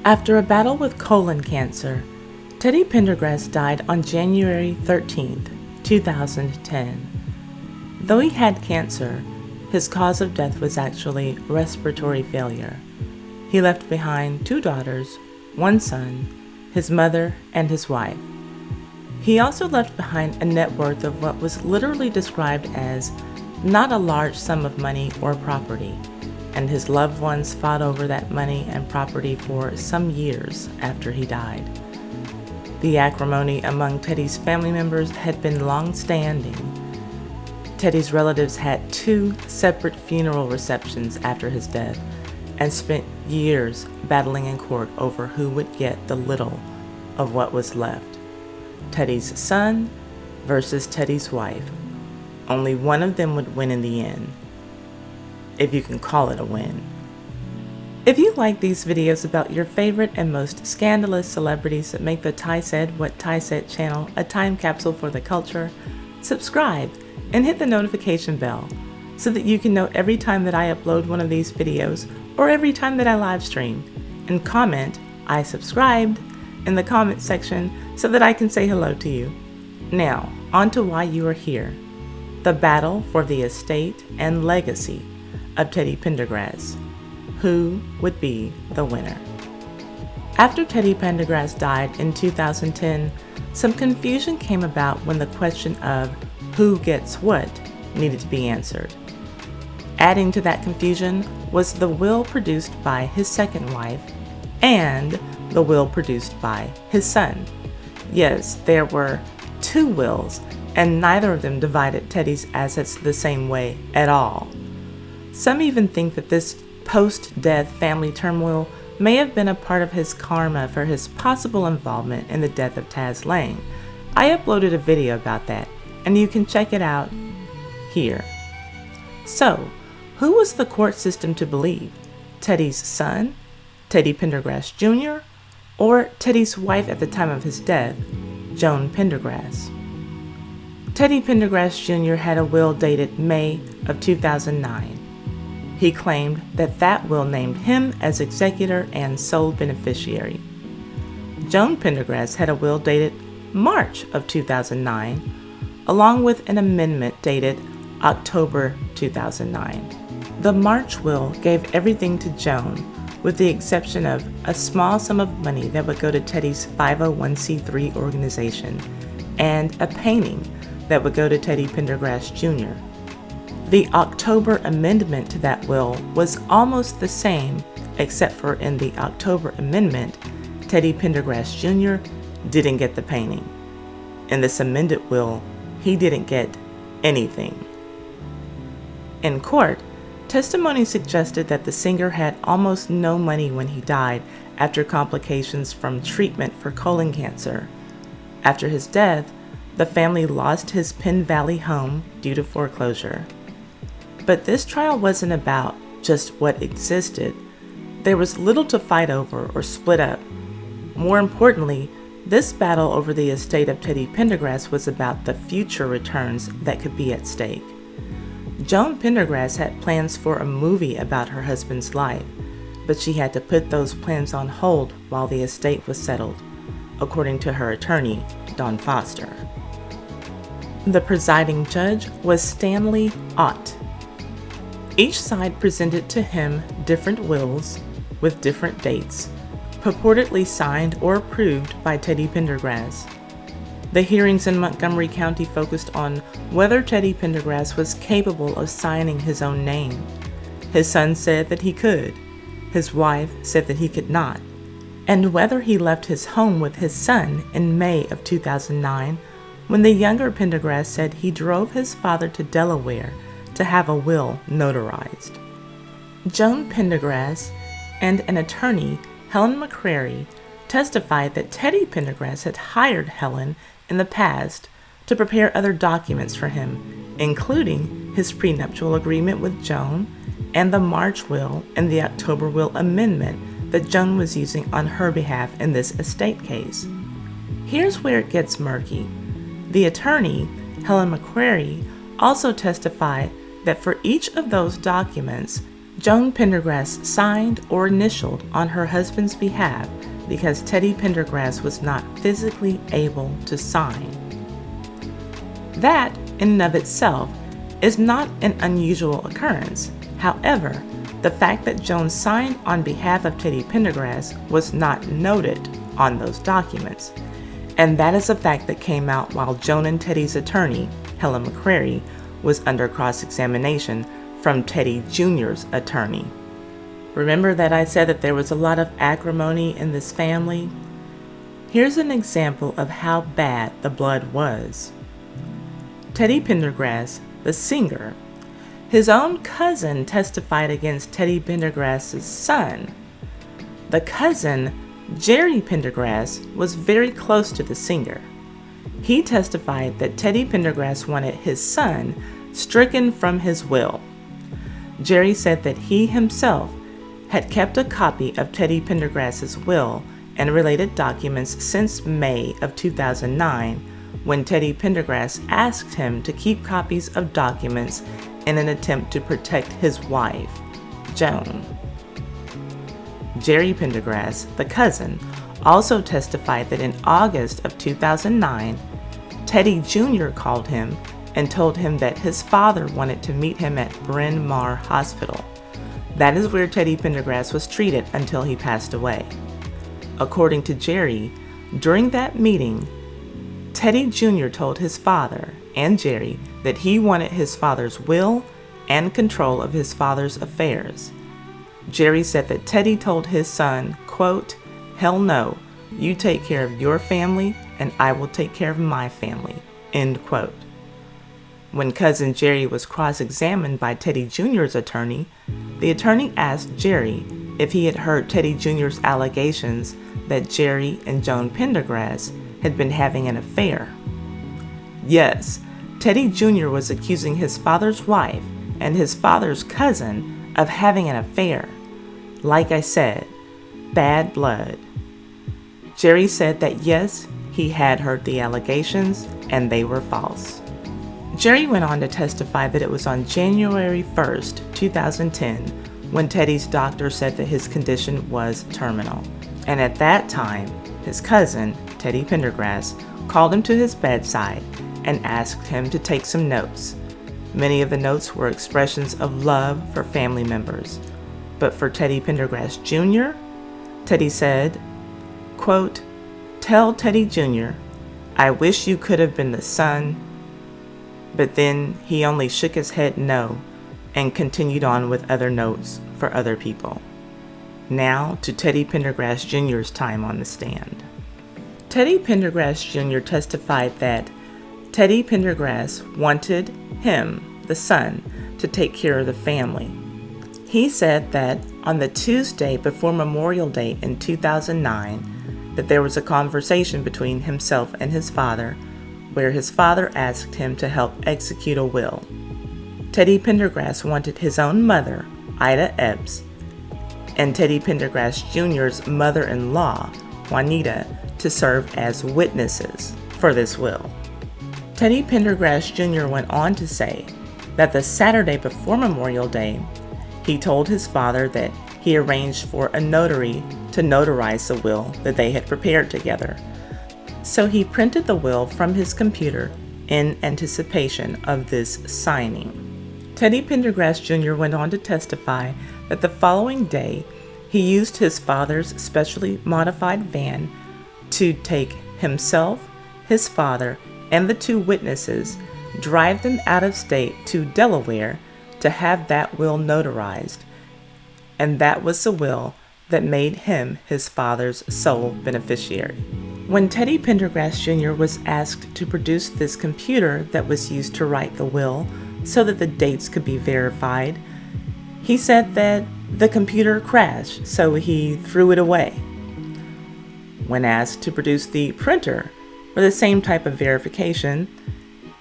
After a battle with colon cancer, Teddy Pendergrass died on January 13, 2010. Though he had cancer, his cause of death was actually respiratory failure. He left behind 2 daughters, 1 son, his mother, and his wife. He also left behind a net worth of what was literally described as not a large sum of money or property, and his loved ones fought over that money and property for some years after he died. The acrimony among Teddy's family members had been long-standing. Teddy's relatives had 2 separate funeral receptions after his death and spent years battling in court over who would get the little of what was left. Teddy's son versus Teddy's wife. Only one of them would win in the end, if you can call it a win. If you like these videos about your favorite and most scandalous celebrities that make the Ty Said What Ty Said channel a time capsule for the culture, subscribe and hit the notification bell so that you can know every time that I upload one of these videos or every time that I live stream, and comment "I subscribed" in the comment section so that I can say hello to you. Now, on to why you are here. The battle for the estate and legacy of Teddy Pendergrass. Who would be the winner? After Teddy Pendergrass died in 2010, some confusion came about when the question of who gets what needed to be answered. Adding to that confusion was the will produced by his second wife and the will produced by his son. Yes, there were 2 wills, and neither of them divided Teddy's assets the same way at all. Some even think that this post-death family turmoil may have been a part of his karma for his possible involvement in the death of Taz Lang. I uploaded a video about that, and you can check it out here. So, who was the court system to believe? Teddy's son, Teddy Pendergrass Jr., or Teddy's wife at the time of his death, Joan Pendergrass? Teddy Pendergrass Jr. had a will dated May of 2009. He claimed that that will named him as executor and sole beneficiary. Joan Pendergrass had a will dated March of 2009, along with an amendment dated October 2009. The March will gave everything to Joan, with the exception of a small sum of money that would go to Teddy's 501c3 organization and a painting that would go to Teddy Pendergrass Jr. The October amendment to that will was almost the same, except for in the October amendment, Teddy Pendergrass Jr. didn't get the painting. In this amended will, he didn't get anything. In court, testimony suggested that the singer had almost no money when he died after complications from treatment for colon cancer. After his death, the family lost his Penn Valley home due to foreclosure. But this trial wasn't about just what existed. There was little to fight over or split up. More importantly, this battle over the estate of Teddy Pendergrass was about the future returns that could be at stake. Joan Pendergrass had plans for a movie about her husband's life, but she had to put those plans on hold while the estate was settled, according to her attorney, Don Foster. The presiding judge was Stanley Ott. Each side presented to him different wills with different dates, purportedly signed or approved by Teddy Pendergrass. The hearings in Montgomery County focused on whether Teddy Pendergrass was capable of signing his own name. His son said that he could. His wife said that he could not. And whether he left his home with his son in May of 2009, when the younger Pendergrass said he drove his father to Delaware to have a will notarized. Joan Pendergrass and an attorney, Helen McCrary, testified that Teddy Pendergrass had hired Helen in the past to prepare other documents for him, including his prenuptial agreement with Joan and the March will and the October will amendment that Joan was using on her behalf in this estate case. Here's where it gets murky. The attorney, Helen McCrary, also testified that for each of those documents, Joan Pendergrass signed or initialed on her husband's behalf because Teddy Pendergrass was not physically able to sign. That, in and of itself, is not an unusual occurrence. However, the fact that Joan signed on behalf of Teddy Pendergrass was not noted on those documents, and that is a fact that came out while Joan and Teddy's attorney, Helen McCrary, was under cross-examination from Teddy Jr.'s attorney. Remember that I said that there was a lot of acrimony in this family? Here's an example of how bad the blood was. Teddy Pendergrass, the singer, his own cousin testified against Teddy Pendergrass's son. The cousin, Jerry Pendergrass, was very close to the singer. He testified that Teddy Pendergrass wanted his son stricken from his will. Jerry said that he himself had kept a copy of Teddy Pendergrass's will and related documents since May of 2009, when Teddy Pendergrass asked him to keep copies of documents in an attempt to protect his wife, Joan. Jerry Pendergrass, the cousin, also testified that in August of 2009, Teddy Jr. called him and told him that his father wanted to meet him at Bryn Mawr Hospital. That is where Teddy Pendergrass was treated until he passed away. According to Jerry, during that meeting, Teddy Jr. told his father and Jerry that he wanted his father's will and control of his father's affairs. Jerry said that Teddy told his son, quote, "Hell no, you take care of your family and I will take care of my family," end quote. When cousin Jerry was cross-examined by Teddy Jr.'s attorney, the attorney asked Jerry if he had heard Teddy Jr.'s allegations that Jerry and Joan Pendergrass had been having an affair. Yes, Teddy Jr. was accusing his father's wife and his father's cousin of having an affair. Like I said, bad blood. Jerry said that yes, he had heard the allegations and they were false. Jerry went on to testify that it was on January 1st, 2010, when Teddy's doctor said that his condition was terminal. And at that time, his cousin, Teddy Pendergrass, called him to his bedside and asked him to take some notes. Many of the notes were expressions of love for family members. But for Teddy Pendergrass Jr., Teddy said, quote, "Tell Teddy Jr., I wish you could have been the son," but then he only shook his head no and continued on with other notes for other people. Now to Teddy Pendergrass Jr.'s time on the stand. Teddy Pendergrass Jr. testified that Teddy Pendergrass wanted him, the son, to take care of the family. He said that on the Tuesday before Memorial Day in 2009, that there was a conversation between himself and his father where his father asked him to help execute a will. Teddy Pendergrass wanted his own mother, Ida Ebbs, and Teddy Pendergrass Jr.'s mother-in-law, Juanita, to serve as witnesses for this will. Teddy Pendergrass Jr. went on to say that the Saturday before Memorial Day, he told his father that he arranged for a notary to notarize the will that they had prepared together. So he printed the will from his computer in anticipation of this signing. Teddy Pendergrass Jr. went on to testify that the following day, he used his father's specially modified van to take himself, his father, and the two witnesses, drive them out of state to Delaware to have that will notarized. And that was the will that made him his father's sole beneficiary. When Teddy Pendergrass Jr. was asked to produce this computer that was used to write the will so that the dates could be verified, he said that the computer crashed, so he threw it away. When asked to produce the printer for the same type of verification,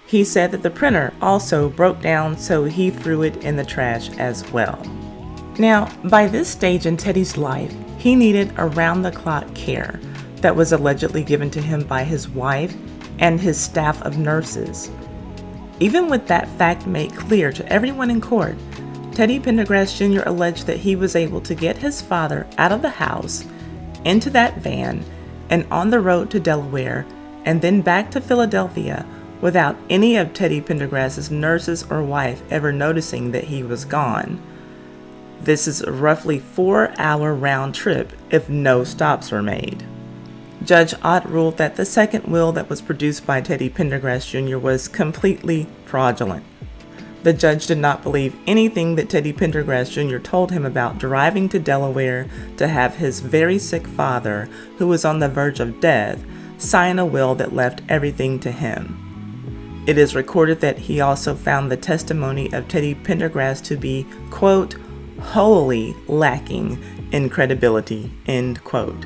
he said that the printer also broke down, so he threw it in the trash as well. Now, by this stage in Teddy's life, he needed around-the-clock care that was allegedly given to him by his wife and his staff of nurses. Even with that fact made clear to everyone in court, Teddy Pendergrass Jr. alleged that he was able to get his father out of the house, into that van, and on the road to Delaware, and then back to Philadelphia without any of Teddy Pendergrass's nurses or wife ever noticing that he was gone. This is a roughly 4-hour round trip if no stops were made. Judge Ott ruled that the second will that was produced by Teddy Pendergrass Jr. was completely fraudulent. The judge did not believe anything that Teddy Pendergrass Jr. told him about driving to Delaware to have his very sick father, who was on the verge of death, sign a will that left everything to him. It is recorded that he also found the testimony of Teddy Pendergrass to be, quote, wholly lacking in credibility, end quote.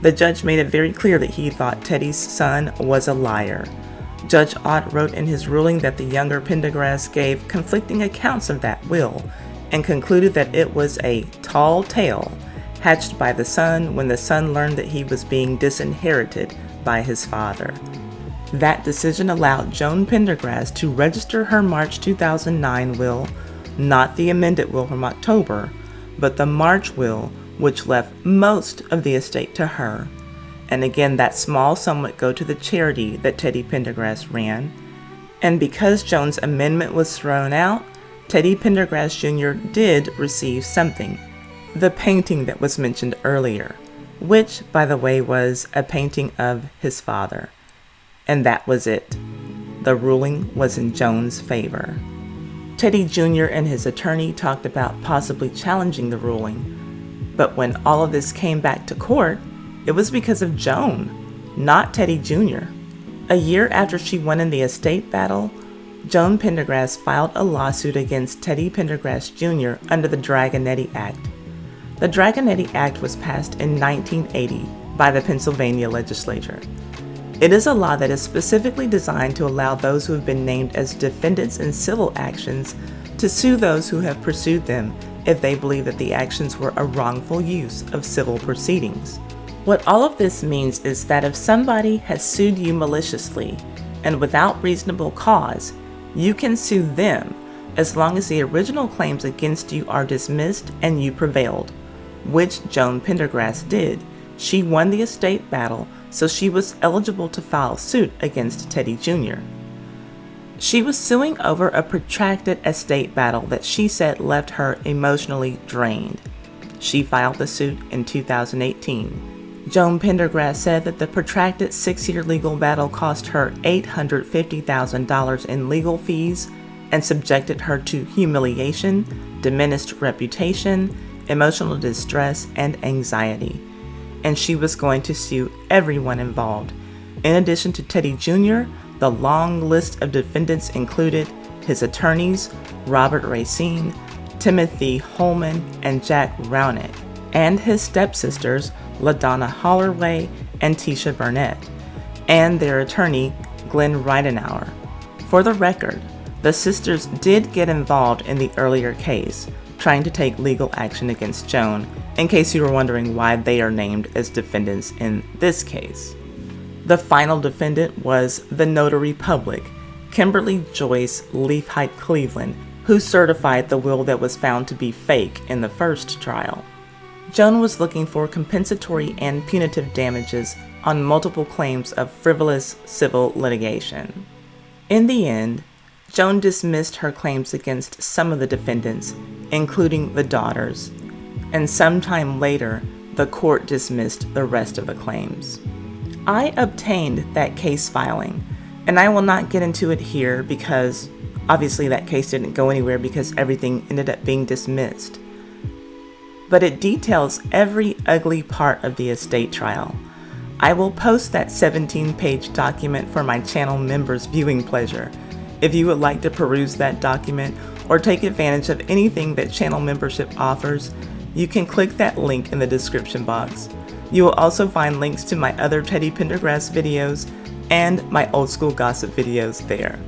The judge made it very clear that he thought Teddy's son was a liar. Judge Ott wrote in his ruling that the younger Pendergrass gave conflicting accounts of that will and concluded that it was a tall tale hatched by the son when the son learned that he was being disinherited by his father. That decision allowed Joan Pendergrass to register her March 2009 will, not the amended will from October, but the March will, which left most of the estate to her. And again, that small sum would go to the charity that Teddy Pendergrass ran. And because Joan's amendment was thrown out, Teddy Pendergrass Jr. did receive something, the painting that was mentioned earlier, which, by the way, was a painting of his father. And that was it. The ruling was in Joan's favor. Teddy Jr. and his attorney talked about possibly challenging the ruling, but when all of this came back to court, it was because of Joan, not Teddy Jr. A year after she won in the estate battle, Joan Pendergrass filed a lawsuit against Teddy Pendergrass Jr. under the Dragonetti Act. The Dragonetti Act was passed in 1980 by the Pennsylvania legislature. It is a law that is specifically designed to allow those who have been named as defendants in civil actions to sue those who have pursued them if they believe that the actions were a wrongful use of civil proceedings. What all of this means is that if somebody has sued you maliciously and without reasonable cause, you can sue them as long as the original claims against you are dismissed and you prevailed, which Joan Pendergrass did. She won the estate battle, so she was eligible to file suit against Teddy Jr. She was suing over a protracted estate battle that she said left her emotionally drained. She filed the suit in 2018. Joan Pendergrass said that the protracted 6-year legal battle cost her $850,000 in legal fees and subjected her to humiliation, diminished reputation, emotional distress, and anxiety. And she was going to sue everyone involved. In addition to Teddy Jr., the long list of defendants included his attorneys, Robert Racine, Timothy Holman, and Jack Rounick, and his stepsisters, LaDonna Holloway and Tisha Burnett, and their attorney, Glenn Reidenauer. For the record, the sisters did get involved in the earlier case, trying to take legal action against Joan, in case you were wondering why they are named as defendants in this case. The final defendant was the notary public, Kimberly Joyce Leafhite Cleveland, who certified the will that was found to be fake in the first trial. Joan was looking for compensatory and punitive damages on multiple claims of frivolous civil litigation. In the end, Joan dismissed her claims against some of the defendants, including the daughters, and sometime later, the court dismissed the rest of the claims. I obtained that case filing, and I will not get into it here because obviously that case didn't go anywhere because everything ended up being dismissed. But it details every ugly part of the estate trial. I will post that 17-page document for my channel members' viewing pleasure. If you would like to peruse that document or take advantage of anything that channel membership offers, you can click that link in the description box. You will also find links to my other Teddy Pendergrass videos and my old school gossip videos there.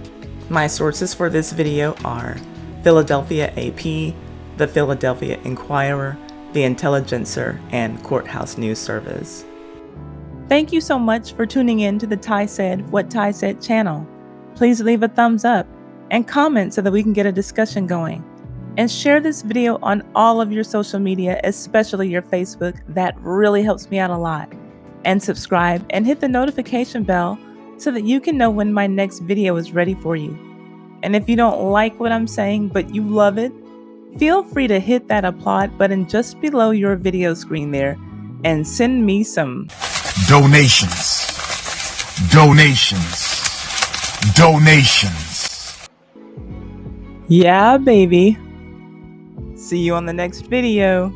My sources for this video are Philadelphia AP, the Philadelphia Inquirer, the Intelligencer, and Courthouse News Service. Thank you so much for tuning in to the Ty Said What Ty Said channel. Please leave a thumbs up and comment so that we can get a discussion going. And share this video on all of your social media, especially your Facebook. That really helps me out a lot. And subscribe and hit the notification bell so that you can know when my next video is ready for you. And if you don't like what I'm saying, but you love it, feel free to hit that applaud button just below your video screen there and send me some donations. Yeah, baby. See you on the next video.